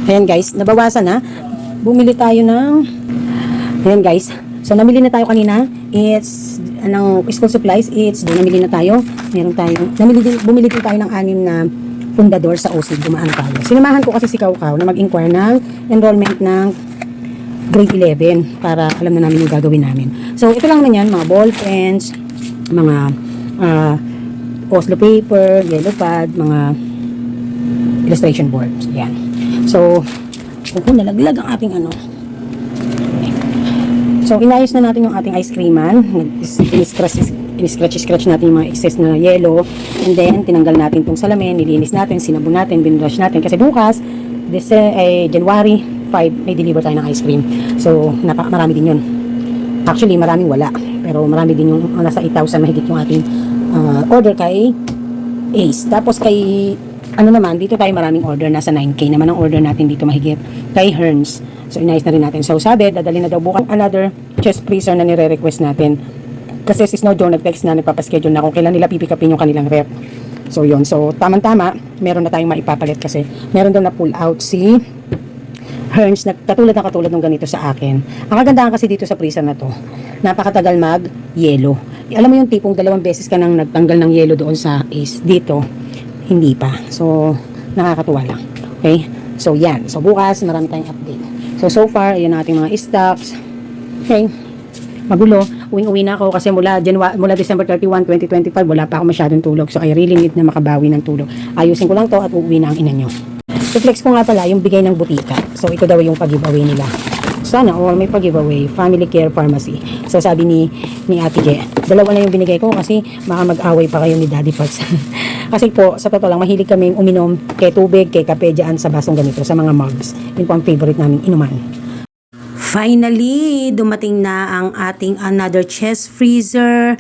Ayan guys, nabawasan na. Bumili tayo ng... Ayan guys. So, namili na tayo kanina. It's, ng school supplies. It's, namili na tayo. Meron tayo. Bumili din tayo ng 6 na fundador sa OC. Dumaan tayo. Sinamahan ko kasi si Kaukaw na mag-inquire ng enrollment ng grade 11 para alam na namin yung gagawin namin. So, ito lang naman yan. Mga ball pens, mga Oslo paper, yellow pad, mga illustration boards. Yan. So, nalaglag ang ating ano. So, inayos na natin yung ating ice creaman. In-scratch natin yung mga excess na yellow. And then, tinanggal natin itong salamin, nilinis natin, sinabon natin, binrush natin. Kasi bukas, January 5, may deliver tayo ng ice cream. So, marami din yun. Actually, maraming wala. Pero marami din yung nasa 8,000 mahigit yung ating order kay Ace. Tapos kay, ano naman, dito tayo maraming order. Nasa 9K naman ang order natin dito mahigit kay Hearns. So, inayos na rin natin. So, sabi, dadali na daw bukas another chest freezer na nire-request natin. Kasi si Snow Joe nag-text na, nagpapaschedule na kung kailan nila pipikapin yung kanilang rep. So, yun. So, tamang-tama, meron na tayong maipapalit kasi meron daw na pull out si Hearns na katulad ng ganito sa akin. Ang kagandahan kasi dito sa freezer na to, napakatagal mag-yelo. Alam mo yung tipong 2 beses ka nang nagtanggal ng yelo doon sa Ace. Dito, hindi pa. So, nakakatuwa lang. Okay? So, yan. So, bukas, marami tayong update. So far, ayan natin mga stocks. Okay. Magulo. Uwing-uwi na ako kasi mula December 31, 2025, wala pa ako masyadong tulog. So, I really need na makabawi ng tulog. Ayusin ko lang to at uuwi na ang ina nyo. So, flex ko nga pala yung bigay ng butika. So, ito daw yung pag-giveaway nila. Sana all may pag-giveaway. Family Care Pharmacy. So, sabi ni Ate Je, 2 na yung binigay ko kasi baka mag-away pa kayo ni Daddy Parks. Kasi po, sa totoo lang, mahilig kaming uminom kay tubig, kay kape dyan sa basong ganito, sa mga mugs. Yun po ang favorite namin inuman. Finally, dumating na ang ating another chest freezer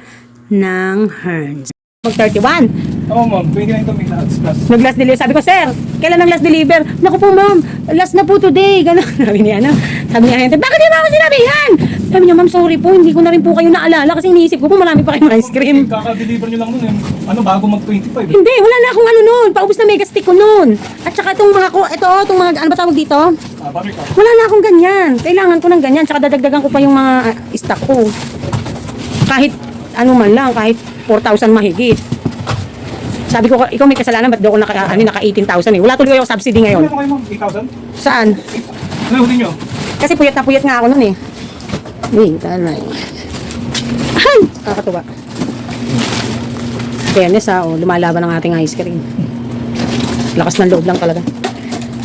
ng Hearns. Mag-31. Oo, ma'am. 29 kami na plus. Nag-last deliver. Sabi ko, sir, kailan ang last deliver? Naku po, ma'am, last na po today. Ganun. Sabi niya, Sabi niya, bakit di ba ako sinabi yan? Sabi niya, ma'am, sorry po, hindi ko na rin po kayo naalala kasi iniisip ko po marami pa kayong ice cream. Kaka-deliver nyo lang nun eh. Ano, bago mag-25 eh. Hindi, wala na akong ano nun. Paubos na mega stick ko nun. At saka itong mga itong mga, ano ba tawag dito? Paprika. Wala na akong ganyan. Kailangan ko ng ganyan. Tsaka dadagdagan ko pa yung mga stock ko. Kahit, ano man lang, kahit 4,000 mahigit. Sabi ko, ikaw may kasalanan, ba't daw ako naka 18,000 eh. Wala tuloy ako subsidy ngayon. Ano kayo, ma'am? 8,000? Saan? Ano huli nyo? Kasi puyat na puyat nga ako nun eh. Wait, alright. Ay! Kakatuwa. Fairness ha, lumalaban ang ating ice cream. Lakas ng loob lang talaga.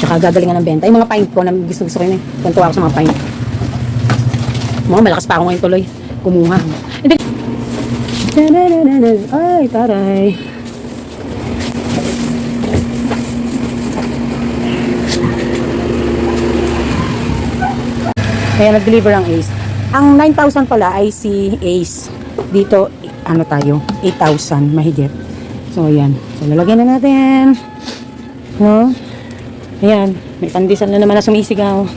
Tsaka gagalingan ng benta. Yung mga pint ko na gusto ko yun eh. Tuntua ako sa mga pint. Malakas pa ako ngayon tuloy. Kumuha. Ay, taray. Kaya nag-deliver ang Ace. Ang 9,000 pala ay si Ace. Dito, ano tayo? 8,000 mahigit. So, ayan. So, lalagyan na natin. No? Ayan. May pandesal na naman na sumisigaw.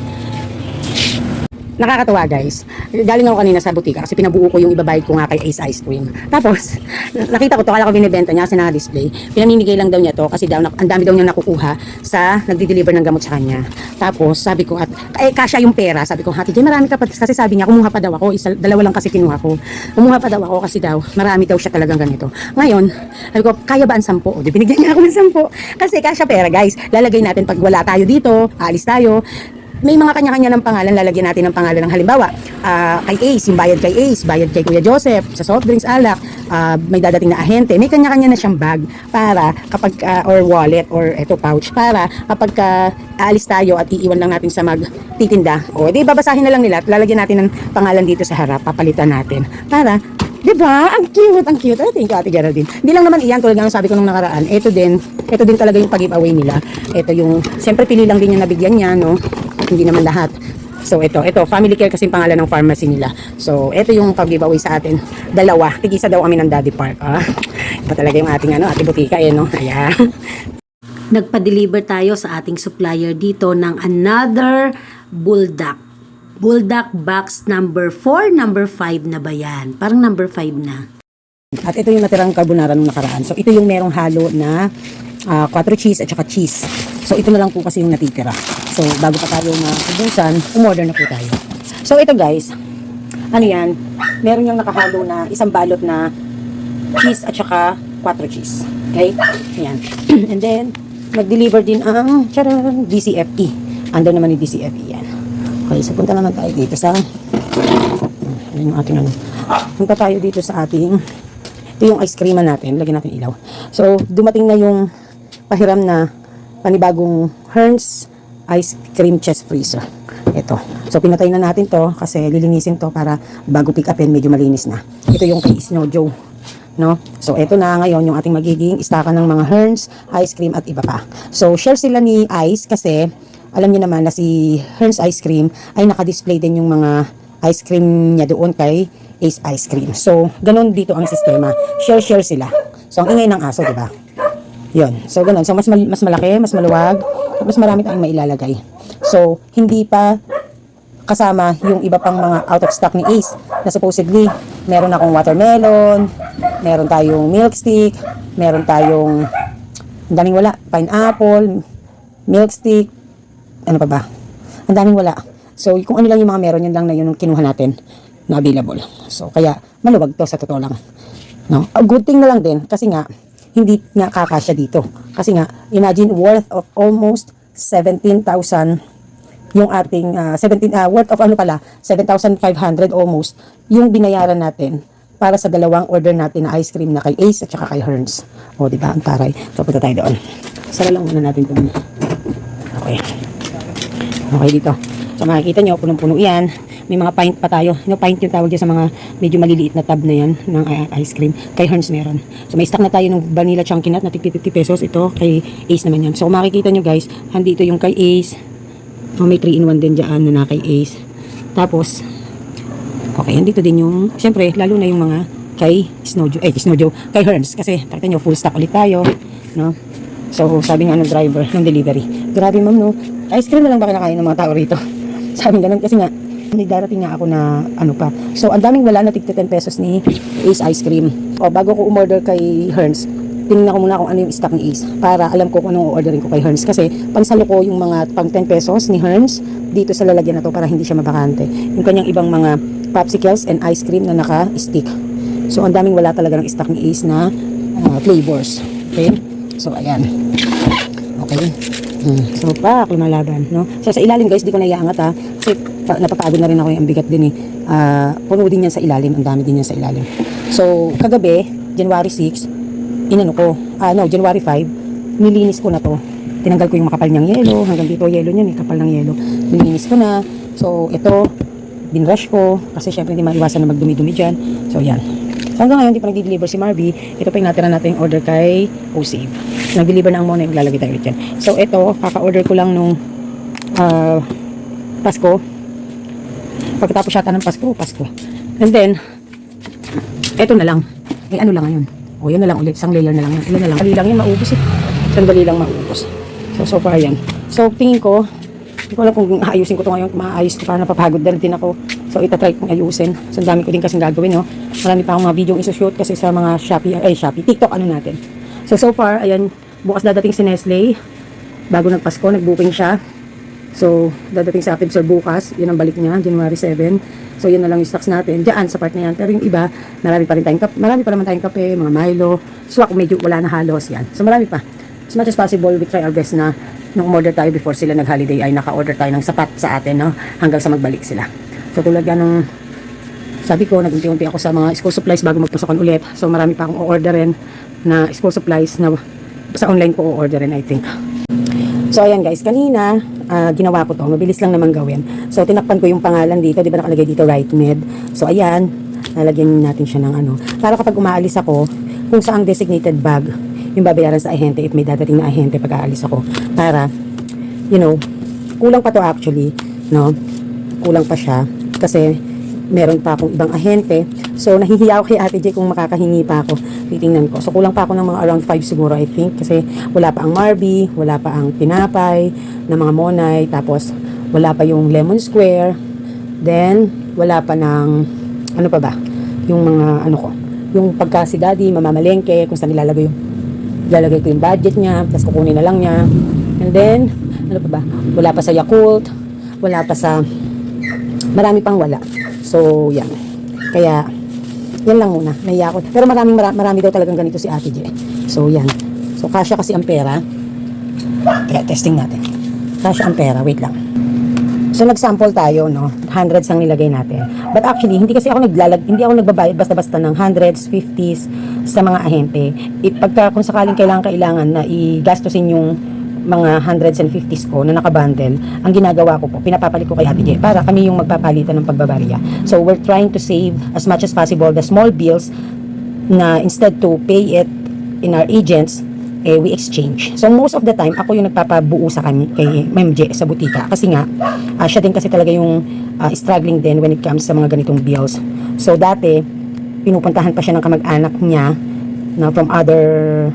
Nakakatuwa guys. Galing ako kanina sa butika kasi pinabuo ko yung ibabayad ko nga kay Ace Ice Cream. Tapos, nakita ko to, kala ko binibenta niya kasi naka-display. Pinamimigay lang daw niya to kasi daw, ang dami daw niya nakukuha sa nagdi-deliver ng gamot sa kanya. Tapos, sabi ko, kasya yung pera. Sabi ko, Hati Jen, marami ka pa. Kasi sabi niya, kumuha pa daw ako. 2 lang kasi kinuha ko. Kumuha pa daw ako kasi daw, marami daw siya talagang ganito. Ngayon, sabi ko, kaya ba ang 10? O, di binigyan niya ako ng 10. Kasi kasya pera guys. Lalagay natin pag wala tayo dito, alis tayo. May mga kanya-kanya ng pangalan, lalagyan natin ng pangalan ng halimbawa, kay Ace, yung bayad kay Ace, bayad kay Kuya Joseph, sa soft drinks, alak, may dadating na ahente, may kanya-kanya na siyang bag para kapag, or wallet, or eto pouch, para kapag aalis tayo at iiwan lang natin sa magtitinda, o di babasahin na lang nila at lalagyan natin ng pangalan dito sa harap, papalitan natin, para diba? Ang cute, ang cute. Thank you, Ate Geraldine. Hindi lang naman iyan, tulad ng sabi ko nung nakaraan, ito din talaga yung pag-giveaway nila. Ito yung, siyempre pili lang din yung nabigyan niya, no? Hindi naman lahat. So, ito, Family Care kasi yung pangalan ng pharmacy nila. So, ito yung pag-giveaway sa atin. 2. Tig-isa daw kami ng Daddy Park. Ito talaga yung ating, ating butika, no? Ayan. Nagpa-deliver tayo sa ating supplier dito ng another Bulldog. Bulldog box number 4, number 5 na ba yan? Parang number 5 na. At ito yung natirang carbonara nung nakaraan. So, ito yung merong halo na 4 cheese at saka cheese. So ito na lang po kasi yung natitira. So bago pa tayo maubusan, umorder na po tayo. So ito guys, ano yan, meron yung nakahalo na isang balot na cheese at saka 4 cheese. Okay? Ayan. And then, nag-deliver din ang charan, DCFE. Under naman ni DCFE yan. Okay, so punta naman tayo dito sa yan yung ating ano. Punta tayo dito sa ating ito yung ice cream natin. Lagyan natin ilaw. So, dumating na yung pahiram na panibagong Hearns ice cream chest freezer. Ito. So, pinatay na natin to kasi lilinisin to para bago pick upin, medyo malinis na. Ito yung kay Snow Joe. No? So, ito na ngayon yung ating magiging istaka ng mga Hearns, ice cream at iba pa. So, share sila ni Ice kasi alam niyo naman na si Hearns Ice Cream ay naka-display din yung mga ice cream niya doon kay Ace Ice Cream. So, ganun dito ang sistema. Share sila. So, ang ingay ng aso, di ba? Yun. So, ganun. So, mas malaki, mas maluwag, mas marami tayong mailalagay. So, hindi pa kasama yung iba pang mga out of stock ni Ace na supposedly meron akong watermelon, meron tayong milk stick, meron tayong ang daming wala, pineapple, milk stick, ano pa ba? Ang daming wala. So kung ano lang yung mga meron, yun lang na yun yung kinuha natin na available. So kaya maluwag to sa totoo lang. No? A good thing na lang din kasi nga hindi nga kakasya dito. Kasi nga imagine worth of almost 17,000 yung ating worth of ano pala 7,500 almost yung binayaran natin para sa dalawang order natin na ice cream na kay Ace at saka kay Hearns. O di ba ang taray. So punta tayo doon. Sara lang muna natin ito. Okay. Okay dito. So makikita nyo punong-puno yan. May mga pint pa tayo. No, pint yung tawag dyan sa mga medyo maliliit na tub na yan ng ice cream. Kay Hearns meron. So may stock na tayo ng vanilla chunky nut na 50 pesos. Ito kay Ace naman yan. So kung makikita nyo guys, handi ito yung kay Ace. Oh, may 3-in-1 din dyan na kay Ace. Tapos, okay, andito din yung, syempre, lalo na yung mga kay Snow Joe, kay Hearns. Kasi, pakita nyo, full stock ulit tayo. No? So, sabi nga ng driver, ng delivery, grabe ma'am, no? Ice cream na lang ba kinakain ng mga tao rito? Sabi ganun kasi nga, may darating nga ako na ano pa. So, ang daming wala na tigta 10 pesos ni Ace Ice Cream. O, bago ko umorder kay Hearns, tinignan ko muna kung ano yung stock ni Ace para alam ko kung anong orderin ko kay Hearns kasi pansalo ko yung mga pang 10 pesos ni Hearns dito sa lalagyan na to para hindi siya mabakante. Yung kanyang ibang mga popsicles and ice cream na naka-stick. So, ang daming wala talaga ng stock ni Ace na flavors. Okay? So, ayan. Okay. So, lumalaban, no? So, sa ilalim, guys, di ko naiaangat, ha? Kasi, napapagod na rin ako yung bigat din, eh. Puno din yan sa ilalim. Ang dami din yan sa ilalim. So, kagabi, January 6, January 5, nilinis ko na to. Tinanggal ko yung makapal niyang yelo. Hanggang dito, yelo niyan, kapal ng yelo. Nilinis ko na. So, ito, binrush ko. Kasi, syempre, hindi maiwasan na magdumi-dumi dyan. So, yan. So, hanggang ngayon, hindi pa nag-deliver si Marby. Ito pa yung natira natin yung order kay OSave. Nag-deliver na ang muna yung lalagay tayo dyan. So, ito, kaka-order ko lang nung Pasko. Pagkatapos yata ng Pasko. And then, ito na lang. May ano lang ngayon. O, yan na lang ulit. Isang layer na lang. Ilan na lang. Sandali lang yan, maubos eh. Sandali lang maubos. So far yan. So, tingin ko, hindi ko alam kung aayusin ko to ngayon. Maayos ko para napapagod din ako. So, itatry kong ayusin. So, ang dami ko din kasing gagawin, no? Marami pa akong mga video isushoot kasi sa mga Shopee, TikTok, ano natin. So far, ayan, bukas dadating si Nestle. Bago nagpasko, nag-booking siya. So, dadating sa atin sir bukas. Yun ang balik niya, January 7. So, yun na lang yung stocks natin. Diyan, sa part na yan. Pero yung iba, marami pa naman tayong kape, mga Milo. Swak, medyo wala na halos yan. So, marami pa. As much as possible, we try our best na nung order tayo before sila nag-holiday ay naka-order tayo ng sapat sa atin, no? Hanggang sa magbalik sila. So, tulad yan nung sabi ko, nag-unti-unti ako sa mga school supplies bago magpasokan ulit. So, marami pa akong o-orderin na school supplies na sa online ko o-orderin, I think. So, ayan guys, kanina, ginawa ko to. Mabilis lang naman gawin. So, tinakpan ko yung pangalan dito. Di ba nakalagay dito, Right Med? So, ayan, nalagyan natin siya ng ano. Para kapag umaalis ako, kung saang designated bag, yung babayaran sa ahente if may dadating na ahente pag aalis ako. Para, you know, kulang pa to actually, no? Kulang pa siya. Kasi, meron pa akong ibang ahente. So, nahihiya ako kay Ate J kung makakahingi pa ako. Titingnan ko. So, kulang pa ako ng mga around 5 siguro, I think. Kasi, wala pa ang Marby, wala pa ang tinapay, na mga Monay, tapos, wala pa yung Lemon Square, then, wala pa ng, ano pa ba? Yung mga, ano ko, yung pagka si Daddy, mamamalengke, kung saan nilalagay lalagay ko yung budget niya, tapos kukunin na lang niya. And then, ano pa ba? Wala pa sa Yakult, wala pa sa, marami pang wala. So, yan. Kaya, yan lang muna. Naiya ako. Pero marami daw talagang ganito si Ate J. So, yan. So, kasya kasi ang pera. Kaya, testing natin. Kasya ang pera. Wait lang. So, nag-sample tayo, no? Hundreds ang nilagay natin. But actually, hindi kasi ako hindi ako nagbabayad basta-basta ng hundreds, 50s sa mga ahente. Pagka kung sakaling kailangan na igastusin yung mga hundreds and 50s ko na nakabundle, ang ginagawa ko po, pinapapalit ko kay Ate J para kami yung magpapalitan ng pagbabarya. So, we're trying to save as much as possible the small bills na instead to pay it in our agents, we exchange. So, most of the time, ako yung nagpapabuo sa kay Ma'am J sa butika. Kasi nga, siya din kasi talaga yung struggling din when it comes sa mga ganitong bills. So, dati, pinupuntahan pa siya ng kamag-anak niya na from other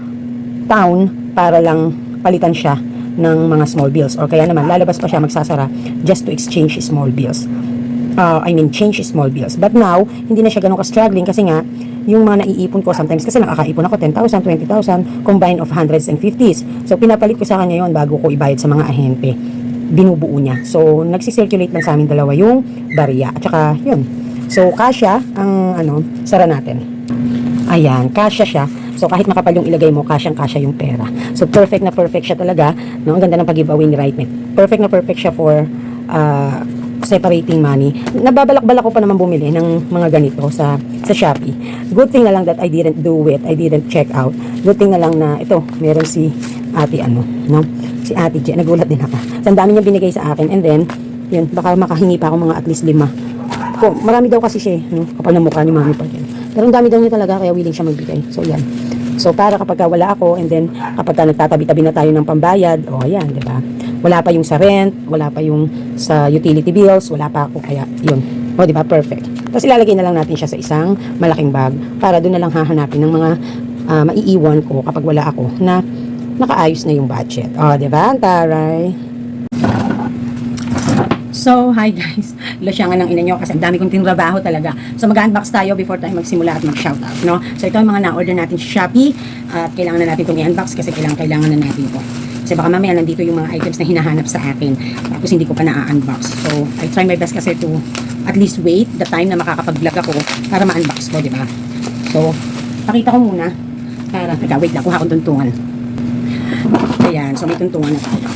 town para lang palitan siya ng mga small bills. Or kaya naman, lalabas pa siya magsasara just to exchange small bills. Change small bills. But now, hindi na siya ganun ka-struggling kasi nga, yung mga naiipon ko sometimes kasi nakakaipon ako 10,000, 20,000 combined of hundreds and 50s. So pinapalit ko sa kanya yon bago ko ibayad sa mga ahente. Binubuo niya. So nagsisirculate lang sa amin dalawa yung barya. At saka yun. So kasya ang sara natin. Ayan, kasya siya. So kahit makapal yung ilagay mo, kasyang-kasya yung pera. So perfect na perfect siya talaga. No? Ang ganda ng pag-giveaway ni Rightmate. Perfect na perfect siya for separating money. Nababalak-balak ko pa naman bumili ng mga ganito sa Shopee. Good thing na lang that I didn't do it. I didn't check out. Good thing na lang na ito, meron si Ate no? Si Ate J. Nagulat din ako. So, ang dami niya binigay sa akin and then, yun, baka makahingi pa ako mga at least 5. Marami daw kasi siya, no? Kapal na mukha ni Mami pa din. Pero ang dami daw niya talaga kaya willing siya magbigay. So, yan. So, para kapag wala ako and then kapag nagtatabi-tabi na tayo ng pambayad, ayan, di ba? Wala pa yung sa rent, wala pa yung sa utility bills, wala pa ako, kaya yun. Di ba? Perfect. Tapos ilalagay na lang natin siya sa isang malaking bag para doon na lang hahanapin ng mga maiiwan ko kapag wala ako na nakaayos na yung budget. Di ba? Taray. So, hi guys. Lasyangan ng ina nyo kasi ang dami kong tinrabaho talaga. So, mag-unbox tayo before tayo magsimula at mag-shoutout, no? So, ito yung mga na-order natin sa Shopee at kailangan na natin itong i-unbox kasi kailangan na natin ito. Kasi baka mamaya nandito yung mga items na hinahanap sa akin tapos hindi ko pa na-unbox. So, I try my best kasi to at least wait the time na makakapag-vlog ako para ma-unbox ko, di ba? So, pakita ko muna para, wait lang, kuha akong tuntungan. Ayan, so may tuntungan na tayo.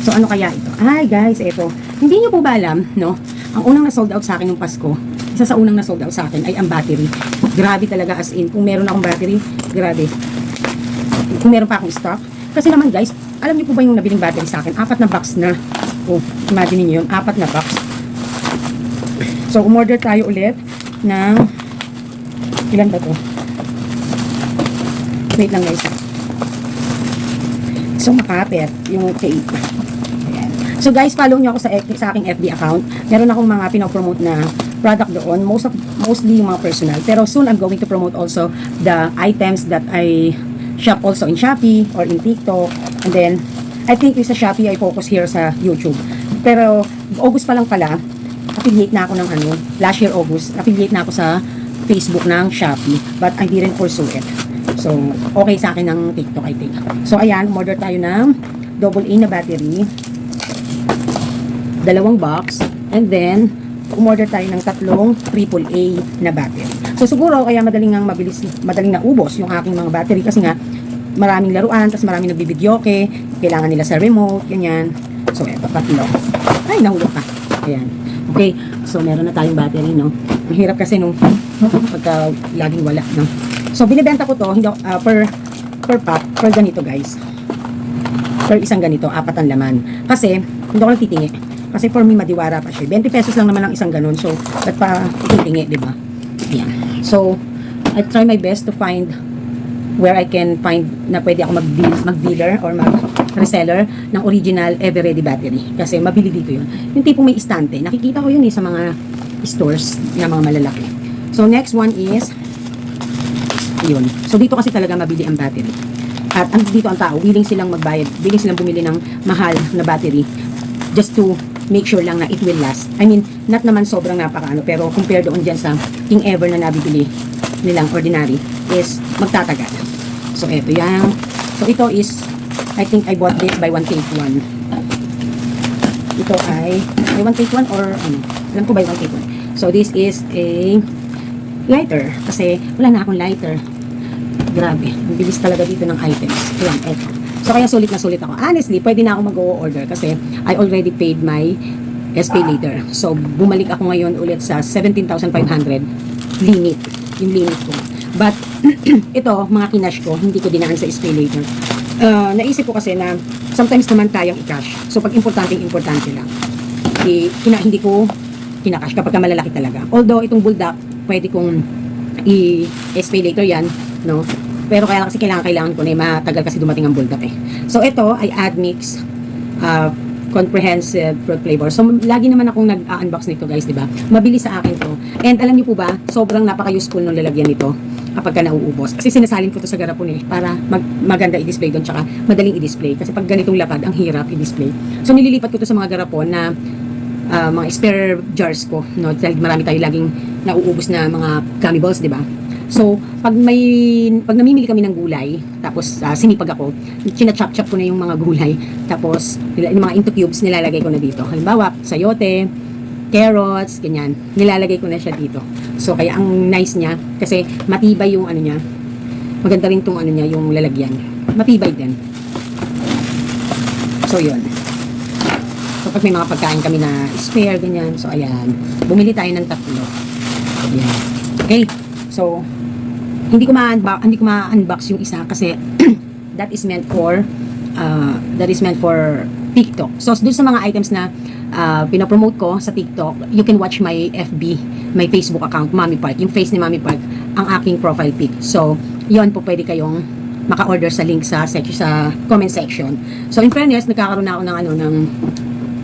So, ano kaya ito? Ay, guys, ito. Hindi nyo po ba alam, no? Ang unang na-sold out sa akin ng Pasko, isa sa unang na-sold out sa akin ay ang battery. Grabe talaga as in. Kung meron akong battery, grabe. Kung meron pa akong stock. Kasi naman, guys, alam niyo po ba yung nabiling battery sa akin? 4 na box na. Imagine niyo yun, 4 na box. So, umorder tayo ulit ng ilan ba to? Wait lang guys. So, makapit yung tape. Ayan. So, guys, follow niyo ako sa aking FB account. Meron akong mga pinopromote na product doon. Mostly yung mga personal. Pero soon, I'm going to promote also the items that I shop also in Shopee or in TikTok. And then, I think sa Shopee, I focus here sa YouTube. Pero, August pa lang pala, affiliate na ako ng last year August, affiliate na ako sa Facebook ng Shopee. But I didn't pursue it. So, okay sa akin ng TikTok, I think. So, ayan, order tayo ng AA na battery. 2 box. And then, umorder tayo ng 3 AAA na battery. So, siguro, kaya madaling na ubos yung aking mga battery kasi nga, maraming laruan, tapos maraming nagbibidyoke, kailangan nila sa remote, ganyan. So, eto, 3. Ay, nahulog pa. Ayan. Okay, so meron na tayong battery, no? Ang hirap kasi nung pagka laging wala, no? So, binibenta ko to, hindi, per pack, per ganito, guys. Per isang ganito, 4 ang laman. Kasi, hindi ako nagtitingi. Kasi for me, madiwara pa siya. 20 pesos lang naman ang isang ganun. So, ba't pa titingi, di ba? Ayan. So, I try my best to find where I can find na pwede ako mag-dealer or mag-reseller ng original Everready battery. Kasi mabili dito yun. Yung tipong may istante. Nakikita ko yun sa mga stores na mga malalaki. So, next one is yun. So, dito kasi talaga mabili ang battery. At dito ang tao, willing silang magbayad. Willing silang bumili ng mahal na battery just to make sure lang na it will last. I mean, not naman sobrang napakaano, pero compare doon dyan sa King Ever na nabibili nilang ordinary is magtatagal. So, eto yung So, ito is, I think I bought this buy one take one. Ito ay, buy one take one or ano? Alam ko buy one take one. So, this is a lighter. Kasi, wala na akong lighter. Grabe. Ang bilis talaga dito ng items. Ayan, eto. So, kaya sulit na sulit ako. Honestly, pwede na ako mag-o-order kasi I already paid my SPay later. So, bumalik ako ngayon ulit sa 17,500 limit. Yung limit ko. But, ito, mga kinash ko, hindi ko dinaan sa SPay later. Naisip ko kasi na sometimes naman tayong i-cash. So, pag importante lang. Hindi ko kinakash kapag malalaki talaga. Although, itong buldak, pwede kong i-SPay later yan, no? Pero kaya kasi kailangan ko na matagal kasi dumating ang buldak eh. So, ito ay Admix comprehensive fruit flavor. So, lagi naman akong nag-unbox nito guys, di ba? Mabilis sa akin to. And alam niyo po ba, sobrang napaka-useful ng lalagyan nito kapag ka nauubos. Kasi sinasalin ko to sa garapon eh, para maganda i-display doon, tsaka madaling i-display. Kasi pag ganitong lakad, ang hirap i-display. So, nililipat ko to sa mga garapon na mga spare jars ko, no? Dahil marami tayo laging nauubos na mga gummy balls, di ba? So, pag namimili kami ng gulay, tapos sinipag ako, china-chop-chop ko na yung mga gulay, tapos yung mga into cubes, nilalagay ko na dito. Halimbawa, sayote, carrots, ganyan, nilalagay ko na siya dito. So, kaya ang nice niya, kasi matibay yung ano niya, maganda rin tong ano niya, yung lalagyan. Matibay din. So, yun. So, pag may mga pagkain kami na spare, ganyan, so, ayan, bumili tayo ng 3. Ayan. Okay? So, hindi ko ma-unbox yung isa kasi that is meant for TikTok. So, dun sa mga items na pinopromote ko sa TikTok, you can watch my FB, my Facebook account, Mommy Park. Yung face ni Mommy Park, ang aking profile pic. So, yon po pwede kayong maka-order sa link sa comment section. So, in fairness, nagkakaroon na ako ng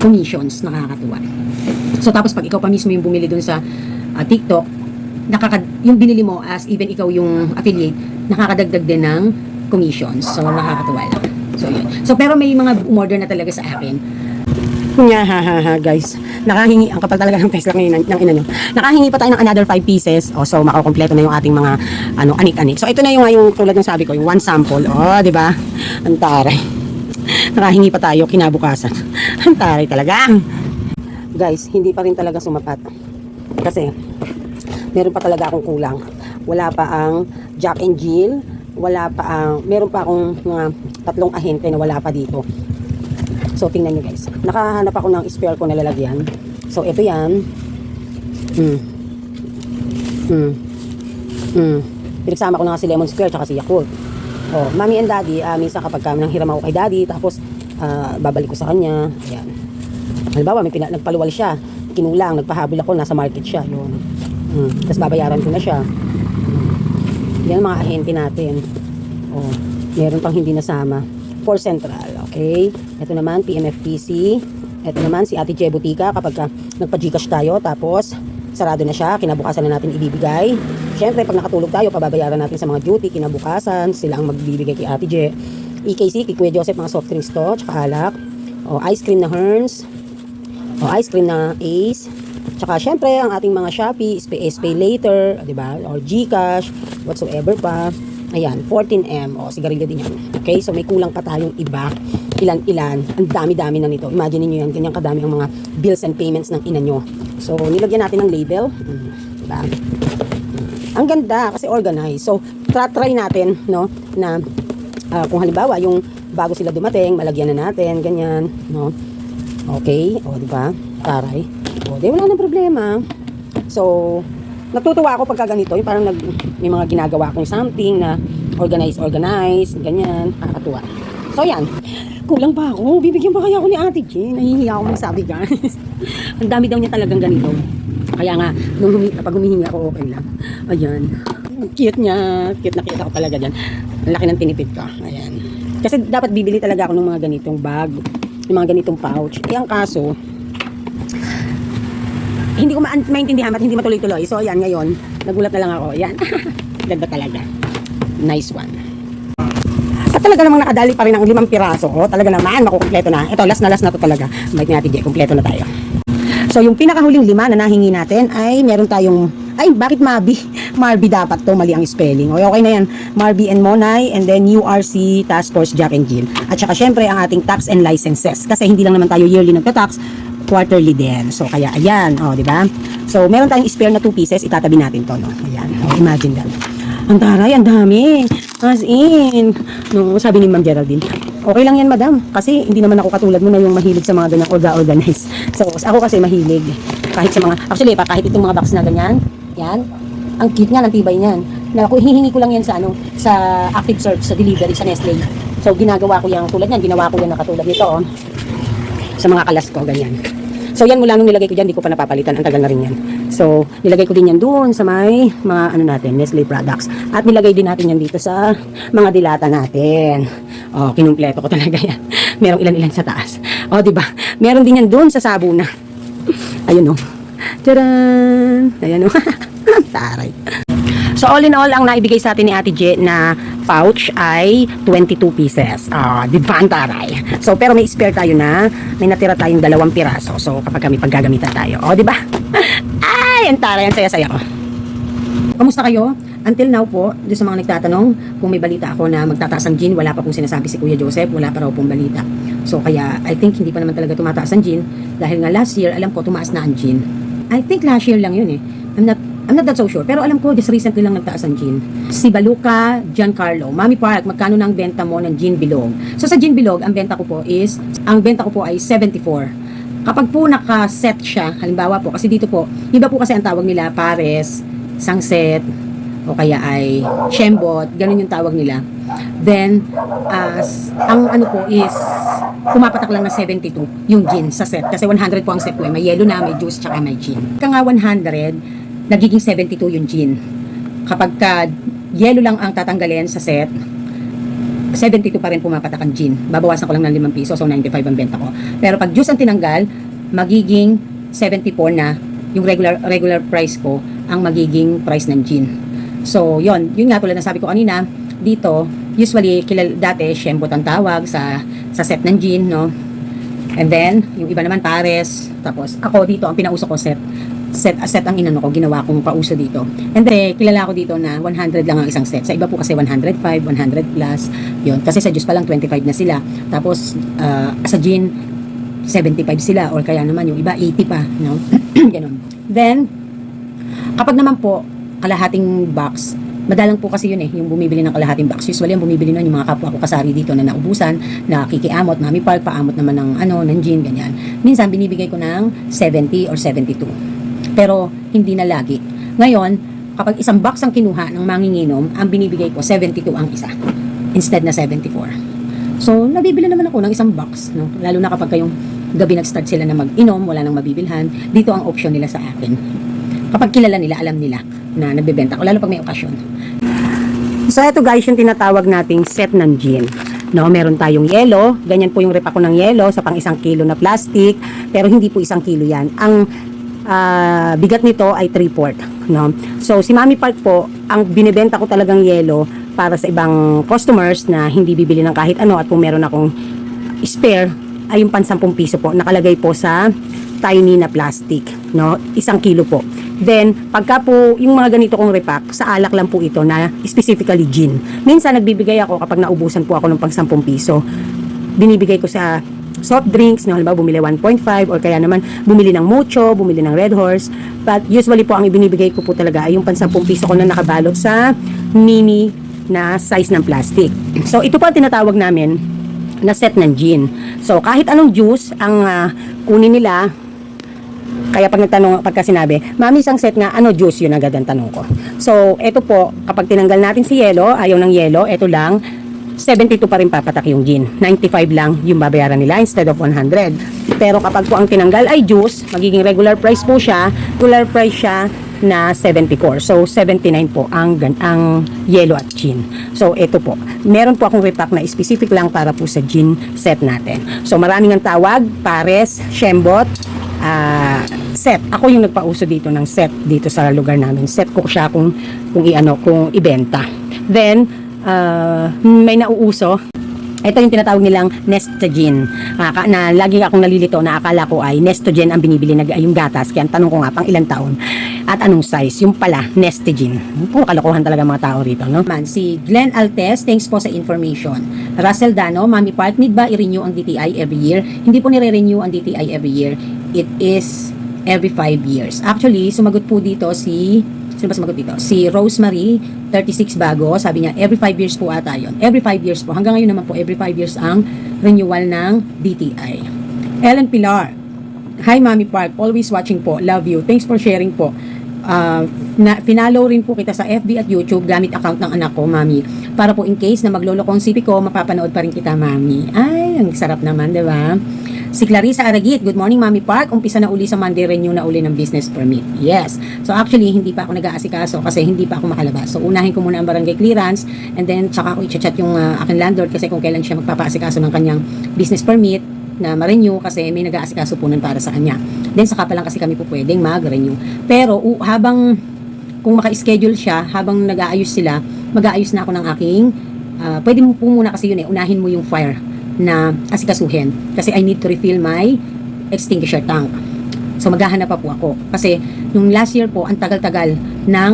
commissions, nakakatuwa. So, tapos pag ikaw pa mismo yung bumili dun sa TikTok, yung binili mo as even ikaw yung affiliate, nakakadagdag din ng commissions. So, nakakatuwa lang. So, yun. So, pero may mga umorder na talaga sa akin. Guys. Nakahingi, ang kapal talaga ng Tesla ngayon ng ina nyo. Nakahingi pa tayo ng another 5 pieces. So, makakompleto na yung ating mga anik-anik. So, ito na yung tulad ng sabi ko, yung one sample. Oh, di ba? Ang taray. Nakahingi pa tayo kinabukasan. Ang taray talaga. Guys, hindi pa rin talaga sumapat. Kasi, meron pa talaga akong kulang. Wala pa ang Jack and Jill. Meron pa akong mga 3 ahente na wala pa dito. So, tingnan nyo guys. Nakahanap ako ng spare ko na lalagyan. So, ito yan. Pinagsama ko na nga si Lemon Square tsaka si Yakult. Oh, Mommy and Daddy, minsan kapag nang hiram ako kay Daddy, tapos babalik ko sa kanya. Ayan. Halimbawa, nagpaluwal siya. Kinulang, nagpahabol ako, nasa market siya. Yun. Tapos babayaran ko na siya. Yan ang mga ahente natin. Oh, meron pang hindi nasama. For Central, okay? Ito naman, PMFPC. Ito naman, si Ate Je Butika. Kapag nagpa-Gcash tayo, tapos sarado na siya, kinabukasan na natin ibibigay. Siyempre, pag nakatulog tayo, pababayaran natin sa mga duty, kinabukasan, sila ang magbibigay kay Ate Je. EKC, kay Kuya Joseph, mga soft drinks to, tsaka alak. O, ice cream na Herns. O, ice cream na Ace. Tsaka syempre ang ating mga Shopee, SPay later, 'di ba? Or GCash, whatsoever pa. Ayan, 14M. O, sigarilyo din yan. Okay? So, may kulang pa tayong iba. Ilan-ilan. Ang dami-dami na nito. Imagine niyo yan, ganyan kadami ang mga bills and payments ng ina nyo. So, nilagyan natin ng label. Diba? Ang ganda kasi organized. So, try natin, no, na kung halimbawa, yung bago sila dumating, malagyan na natin, ganyan, no? Okay? O, diba? Taray. O, di wala nang problema. So, natutuwa ako pagka ganito, yung parang may mga ginagawa akong something na organize, ganyan, nakakatuwa. So, yan. Kulang pa ako. Bibigyan pa kaya ako ni Ate Jean. Nahihiya ako magsabi, guys. Ang dami daw niya talagang ganito. Kaya nga, pag humihingi ako, okay lang. Ayan. Cute niya. Cute na cute ako talaga dyan. Ang laki ng tinipid ko. Ayan. Kasi dapat bibili talaga ako ng mga ganitong bag. Yung mga ganitong pouch. Eh, ang kaso, hindi ko maintindihan at hindi matuloy-tuloy. So, yan, ngayon, nagulat na lang ako. Yan. Ganda talaga. Nice one. At talaga namang nakadali pa rin ang 5 piraso. Oh, talaga naman, makukumpleto na. Ito, last na to talaga. Bait ni Ate Jay, kumpleto na tayo. So, yung pinakahuling 5 na nahingi natin ay meron tayong Ay, bakit Marby? Marby dapat to, mali ang spelling. Okay na yan. Marby and Monay, and then URC Task Force Jack and Jill. At saka syempre ang ating tax and licenses. Kasi hindi lang naman tayo yearly nagta-tax, quarterly din. So kaya ayan, di ba? So meron tayong spare na 2 pieces, itatabi natin to, no. Ayan, imagine that. Ang taray, ang dami. As in, no, sabi ni Ma'am Geraldine, okay lang yan, madam. Kasi hindi naman ako katulad mo na yung mahilig sa mga ganyang orga-organize. So, ako kasi mahilig. Kahit sa mga, actually, kahit itong mga box na ganyan, yan, ang cute niyan, ang tibay niyan. Na, hihingi ko lang yan sa, sa active search, sa delivery, sa Nestle. So, ginagawa ko yan, tulad yan, ginawa ko yan na katulad nito, sa mga kalas ko, ganyan. So, yan mula nung nilagay ko dyan, di ko pa napapalitan. Ang tagal na rin yan. So, nilagay ko din yan doon sa may mga natin, Nestle products. At nilagay din natin yan dito sa mga dilata natin. Kinumpleto ko talaga yan. Merong ilan-ilan sa taas. Di ba? Meron din yan doon sa sabuna. Ayun Tcharan! Ayan Taray. So, all in all, ang naibigay sa atin ni Ate Je na pouch ay 22 pieces. Di ba ang taray? So, pero may spare tayo na, may natira tayong 2 piraso. So, kapag kami paggagamitan tayo. Di ba? Ay, ang taray, ang saya-saya ko. Kamusta kayo? Until now po, doon sa mga nagtatanong, kung may balita ako na magtataas ang gin, wala pa pong sinasabi si Kuya Joseph, wala pa raw pong balita. So, kaya, I think hindi pa naman talaga tumataas ang gin, dahil nga last year, alam ko, tumaas na ang gin. I think last year lang yun I'm not that so sure. Pero alam ko, just recently lang nagtaas ang gin. Si Baluca Giancarlo, Mami Park, magkano na ang benta mo ng gin bilog? So sa gin bilog, ang benta ko po ay 74. Kapag po naka-set siya, halimbawa po, kasi dito po, iba po kasi ang tawag nila, pares, sangset, o kaya ay shembot, ganun yung tawag nila. Then, ang ano po is, pumapatak lang na 72 yung gin sa set. Kasi 100 po ang set po. May yellow na, may juice, tsaka may gin. Kaya nga 100, nagiging 72 yung gin. Kapag yellow lang ang tatanggalin sa set, 72 pa rin pumapatak ang gin. Babawasan ko lang ng 5 piso, so 95 ang benta ko. Pero pag juice ang tinanggal, magiging 74 na yung regular price ko ang magiging price ng gin. So, yun nga tulad na sabi ko kanina, dito, usually, dati, shembot ang tawag sa set ng gin, no? And then, yung iba naman, pares. Tapos, ako dito, ang pinauso ko set ang inano ko, ginawa kong pauso dito. And then, kilala ko dito na 100 lang ang isang set. Sa iba po kasi 105, 100 plus. Yun. Kasi sa juice pa lang 25 na sila. Tapos, sa gin, 75 sila. Or kaya naman, yung iba 80 pa. No? Ganun. Then, kapag naman po, kalahating box, madalang po kasi yun yung bumibili ng kalahating box. Usually, ang bumibili nun, yung mga kapwa ko kasari dito na naubusan, na kikiamot, Mami Park, paamot naman ng gin, ganyan. Minsan, binibigay ko ng 70 or 72. Pero hindi na lagi. Ngayon, kapag isang box ang kinuha ng manginginom, ang binibigay ko 72 ang isa instead na 74. So, nabibili naman ako ng isang box, no? Lalo na kapag kayong gabi nag-start sila na mag-inom, wala nang mabibilhan, dito ang option nila sa akin. Kapag kilala nila, alam nila na nagbebenta ko, lalo pag may okasyon. So, ito guys, yung tinatawag nating set ng gin. No, meron tayong yelo, ganyan po yung repa ko ng yelo sa pang 1 kilo na plastic, pero hindi po 1 kilo yan. Ang bigat nito ay 3/4, no? So, si Mami Park po, ang binibenta ko talagang yelo para sa ibang customers na hindi bibili ng kahit ano, at kung meron akong spare, ay yung pan 10 piso po, nakalagay po sa tiny na plastic, no? 1 kilo po. Then, pagka po, yung mga ganito kong repack, sa alak lang po ito na specifically gin. Minsan, nagbibigay ako kapag naubusan po ako ng pang 10 piso. Binibigay ko sa soft drinks, no, halimbawa bumili 1.5 or kaya naman bumili ng Mucho, bumili ng Red Horse. But usually po ang ibinibigay ko po talaga ay yung pan 10 piso ko na nakabalot sa mini na size ng plastic. So ito po ang tinatawag namin na set ng gin. So kahit anong juice ang kunin nila, kaya pagka sinabi, Mami, isang set nga, ano juice, yun agad ang tanong ko. So ito po, kapag tinanggal natin si yelo, ayaw ng yelo, ito lang, 72 pa rin papatak yung gin. 95 lang yung babayaran nila instead of 100. Pero kapag po ang tinanggal ay juice, magiging regular price po siya. Regular price siya na 74. So, 79 po ang yellow at gin. So, ito po. Meron po akong repack na specific lang para po sa gin set natin. So, maraming ang tawag, pares, shembot, set. Ako yung nagpauso dito ng set dito sa lugar namin. Set ko siya kung ibenta. Then, may nauuso. Ito yung tinatawag nilang Nestogen. Na lagi akong nalilito na akala ko ay Nestogen ang binibili na yung gatas. Kaya ang tanong ko nga, pang ilang taon? At anong size? Yung pala, Nestigin. Puro kalokohan talaga mga tao rito, no? Man, si Glenn Altes, thanks po sa information. Russell Dano, Mami Park, need ba i-renew ang DTI every year? Hindi po nire-renew ang DTI every year. It is every 5 years. Actually, sumagot po dito sino ba sumagot dito? Si Rosemary, 36 bago. Sabi niya, every 5 years po ata yun. Every 5 years po. Hanggang ngayon naman po, every 5 years ang renewal ng DTI. Ellen Pilar, hi Mami Park, always watching po. Love you. Thanks for sharing po. Pinalo rin po kita sa FB at YouTube gamit account ng anak ko, Mami. Para po in case na maglolokong sipi ko, mapapanood pa rin kita, Mami. Ay, ang sarap naman, di ba? Si Clarissa Aragit, good morning Mami Park. Umpisa na uli sa Monday, renew na uli ng business permit. Yes. So actually, hindi pa ako nag-aasikaso kasi hindi pa ako makalabas. So unahin ko muna ang barangay clearance and then tsaka ako i-chat yung aking landlord kasi kung kailan siya magpapaasikaso ng kanyang business permit na ma-renew kasi may nag-aasikaso po nun para sa kanya. Then saka pa lang kasi kami po pwedeng mag-renew. Pero habang kung maka-schedule siya, habang nag-aayos sila, mag-aayos na ako ng aking pwede mo po muna kasi yun unahin mo yung fire na asikasuhin kasi I need to refill my extinguisher tank. So maghahanap pa po ako kasi nung last year po ang tagal-tagal ng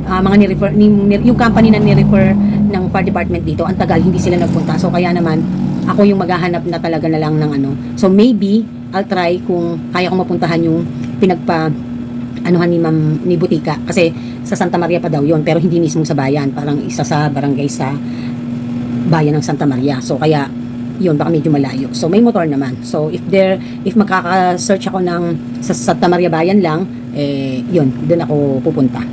mga ni-refer yung company na ni-refer ng fire department dito, ang tagal hindi sila nagpunta. So kaya naman ako yung maghahanap na talaga na lang ng ano. So maybe I'll try kung kaya ko mapuntahan yung anuhan ni Butika kasi sa Santa Maria pa daw yon pero hindi mismo sa bayan, parang isa sa barangay sa bayan ng Santa Maria. So kaya yun, baka medyo malayo. So, may motor naman. So, if makaka-search ako sa Santa Maria Bayan lang, yun, doon ako pupunta.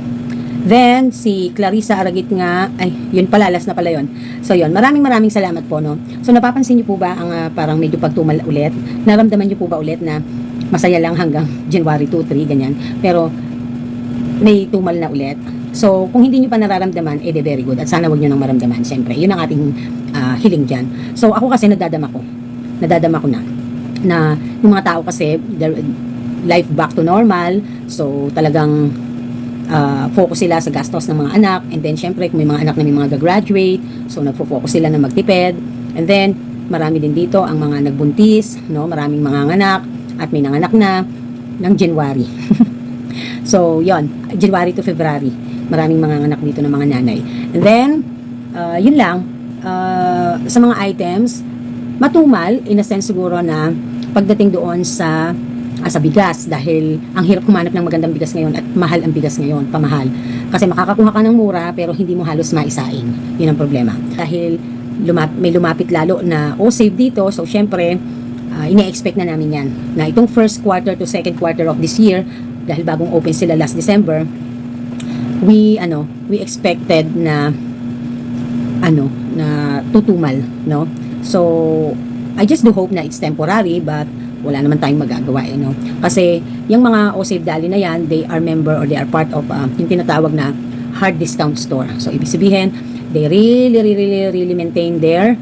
Then, si Clarissa Aragit nga, yun pala, last na pala yun. So, yun, maraming salamat po, no? So, napapansin niyo po ba ang parang medyo pagtumal ulit? Naramdaman niyo po ba ulit na masaya lang hanggang January 2, 3, ganyan? Pero, may tumal na ulit. So, kung hindi nyo pa nararamdaman, very good. At sana wag nyo nang maramdaman. Siyempre, yun ang ating hiling dyan. So, ako kasi nadadama ko na yung mga tao kasi, life back to normal. So, talagang focus sila sa gastos ng mga anak. And then, siyempre, kung may mga anak na may mga gagraduate, so, nagpo-focus sila na magtipid. And then, marami din dito ang mga nagbuntis, no? Maraming mga anak at may nanganak na ng January. So, yon January to February. Maraming mga anak dito ng mga nanay. And then, yun lang, sa mga items, matumal, in a sense siguro na pagdating doon sa bigas dahil ang hirap kumanap ng magandang bigas ngayon at mahal ang bigas ngayon, pamahal. Kasi makakakuha ka ng mura pero hindi mo halos maisain. Yun ang problema. Dahil may lumapit lalo na save dito, so syempre, ine-expect na namin yan. Na itong first quarter to second quarter of this year, dahil bagong open sila last December, we expected na tutumal, no? So I just do hope na it's temporary, but wala naman tayong magagawa, no? Kasi yung mga Save Dali na yan, they are member or they are part of yung tinatawag na hard discount store. So ibig sabihin, they really maintain their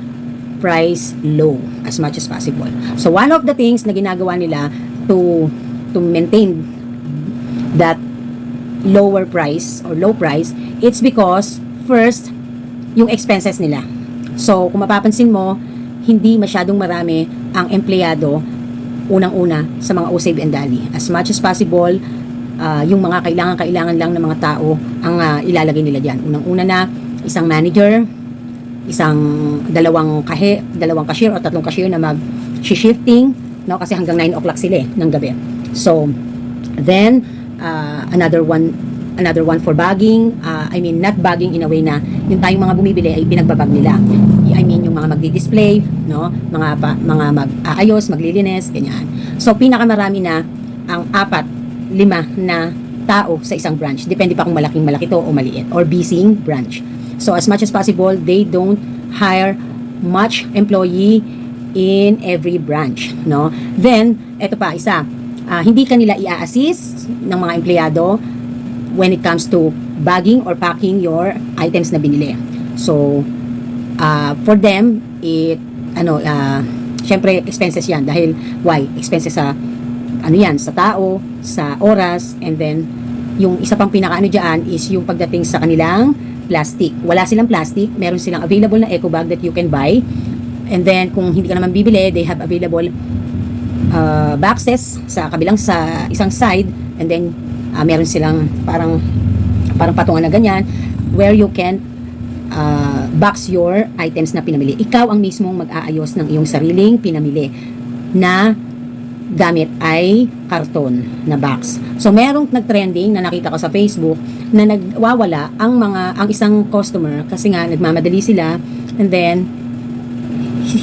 price low as much as possible. So one of the things na ginagawa nila to maintain that lower price or low price, it's because first, yung expenses nila. So, kung mapapansin mo, hindi masyadong marami ang empleyado unang-una sa mga Save and Dali. As much as possible, yung mga kailangan lang ng mga tao ang ilalagay nila dyan. Unang-una na, isang manager, dalawang cashier o tatlong cashier na mag-shifting, no? Kasi hanggang 9 o'clock sila ng gabi. So, then, another one for bagging. Not bagging in a way na yung tayong mga bumibili ay pinagbabag nila. Yung mga magdi-display, no? Mga mag-aayos, maglilinis, ganyan. So, pinakamarami na ang 4-5 na tao sa isang branch. Depende pa kung malaki to o maliit or busy branch. So, as much as possible, they don't hire much employee in every branch, no? Then, eto pa, isa. Hindi kanila i-assist ng mga empleyado when it comes to bagging or packing your items na binili. So, for them, syempre, expenses yan. Dahil, why? Expenses sa, sa tao, sa oras, and then, yung isa pang pinaka dyan is yung pagdating sa kanilang plastic. Wala silang plastic, meron silang available na eco bag that you can buy. And then, kung hindi ka naman bibili, they have available boxes sa isang side, and then meron silang parang patungan na ganyan where you can box your items na pinamili. Ikaw ang mismong mag-aayos ng iyong sariling pinamili na gamit ay karton na box. So merong nag-trending na nakita ko sa Facebook na nagwawala ang isang customer kasi nga nagmamadali sila, and then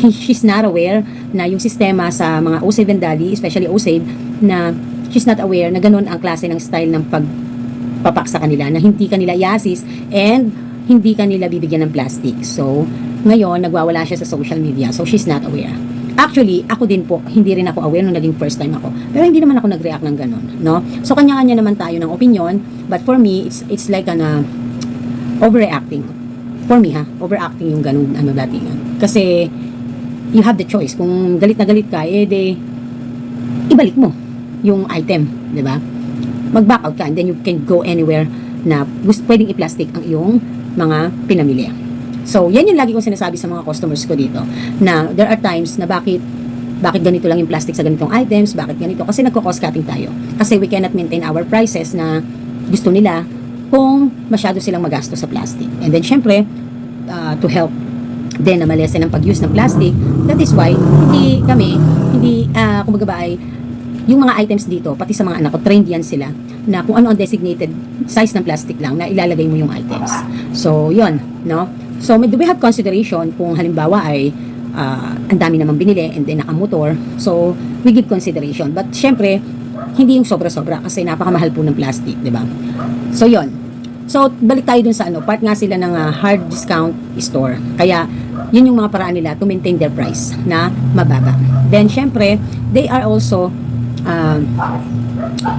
she's not aware na yung sistema sa mga O-Save and Dali, especially O-Save, na she's not aware na ganun ang klase ng style ng pagpapak sa kanila, na hindi kanila i-assist and hindi kanila bibigyan ng plastic. So ngayon nagwawala siya sa social media, so she's not aware. Actually, ako din po, hindi rin ako aware nung naging first time ako. Pero hindi naman ako nag-react ng ganun, no? So, kanya-kanya naman tayo ng opinion. But for me, it's like overreacting. For me, overacting yung ganun, datingan. Kasi, you have the choice. Kung galit na galit ka, ibalik mo yung item, di ba? Mag-back out ka, and then you can go anywhere na pwedeng i-plastic ang iyong mga pinamili. So, yan yung lagi kong sinasabi sa mga customers ko dito, na there are times na bakit ganito lang yung plastic sa ganitong items, bakit ganito? Kasi nagko-cost cutting tayo. Kasi we cannot maintain our prices na gusto nila kung masyado silang magasto sa plastic. And then, syempre, to help din na malesen ang pag-use ng plastic, that is why, kumbaga ba ay, yung mga items dito, pati sa mga anak ko, trained yan sila, na kung ano ang designated size ng plastic lang, na ilalagay mo yung items. So, yun, no? So, do we have consideration kung halimbawa ay ang dami naman binili and then nakamotor? So, we give consideration. But, syempre, hindi yung sobra-sobra kasi napakamahal po ng plastic, di ba? So, yun. So, balik tayo dun sa part nga sila ng hard discount store. Kaya, yun yung mga paraan nila to maintain their price na mababa. Then, syempre, they are also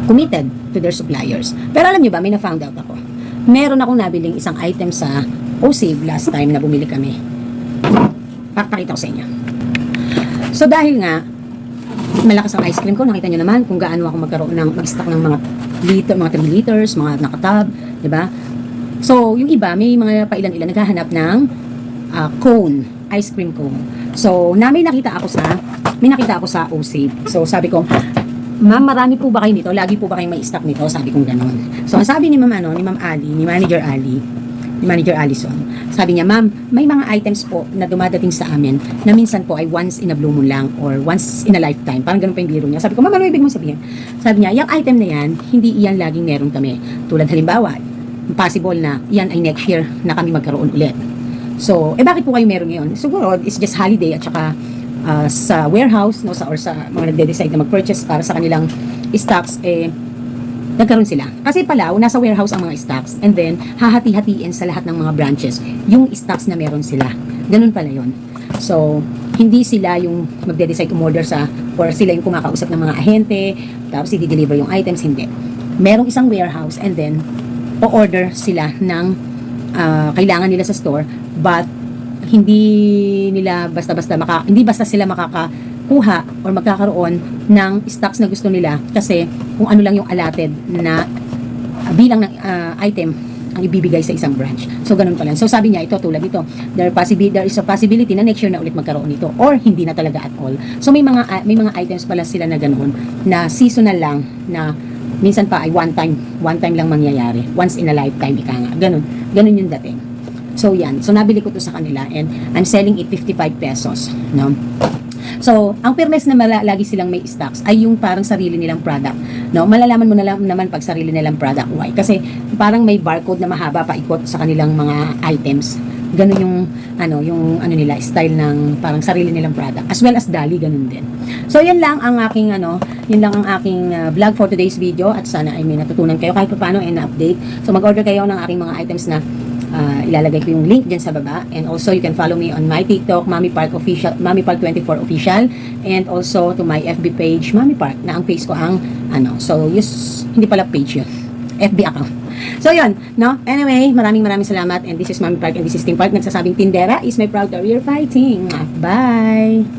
committed to their suppliers. Pero alam nyo ba, may na-found out ako. Meron akong nabiling isang item sa O-Save last time na bumili kami. Pakita ko sa inyo. So dahil nga malakas ang ice cream ko, nakita nyo naman kung gaano ako mag-stock ng mga 3 liters, mga nakatab, di ba? So yung iba, may mga pailan-ilan naghahanap ng cone, ice cream cone. So may nakita ako sa O-Save. So sabi ko, ma'am, marami po ba kayo nito? Lagi po ba kayong may stock nito? Sabi kong gano'n. So ang sabi ni Ma'am Ali, ni Manager Allison. Sabi niya, ma'am, may mga items po na dumadating sa amin na minsan po ay once in a blue moon lang or once in a lifetime. Parang ganun pa yung biro niya. Sabi ko, ma'am, ano ibig mong sabihin? Sabi niya, yung item na yan, hindi iyan laging meron kami. Tulad halimbawa, possible na yan ay next year na kami magkaroon ulit. So, bakit po kayo meron ngayon? Siguro, it's just holiday at saka sa warehouse, no, or sa mga nagde-decide na mag-purchase para sa kanilang stocks, nagkaroon sila. Kasi pala, nasa warehouse ang mga stocks and then hahati-hatiin sa lahat ng mga branches yung stocks na meron sila. Ganun pala yun. So, hindi sila yung magde-decide umorder or sila yung kumakausap ng mga ahente, tapos i-deliver yung items, hindi. Merong isang warehouse and then o-order sila ng kailangan nila sa store, but hindi basta sila makakakuha or magkakaroon ng stocks na gusto nila kasi kung ano lang yung allotted na bilang ng item ang ibibigay sa isang branch. So, ganun pala. So, sabi niya, ito, tulad ito, there is a possibility na next year na ulit magkaroon nito or hindi na talaga at all. So, may mga items pala sila na ganun, na seasonal lang, na minsan pa ay one time lang mangyayari. Once in a lifetime, ika nga. Ganun yung dating. So, yan. So, nabili ko to sa kanila and I'm selling it 55 pesos. No? So, ang fairness na lagi silang may stocks ay yung parang sarili nilang product. No? Malalaman mo na naman pag sarili nilang product. Why? Kasi parang may barcode na mahaba paikot sa kanilang mga items. Ganun yung nila, style ng parang sarili nilang product. As well as Dali, ganun din. So, yan lang ang aking vlog for today's video at sana ay may natutunan kayo kahit paano ay na-update. So, mag-order kayo ng aking mga items na ilalagay ko yung link dyan sa baba, and also you can follow me on my TikTok, Mami Park 24 official, and also to my FB page, Mami Park, na ang face ko ang so hindi pala page yun, FB account. So yun, no? Anyway, maraming salamat, and this is Mami Park and this is Team Park, nagsasabing tindera is my proud career fighting. Bye!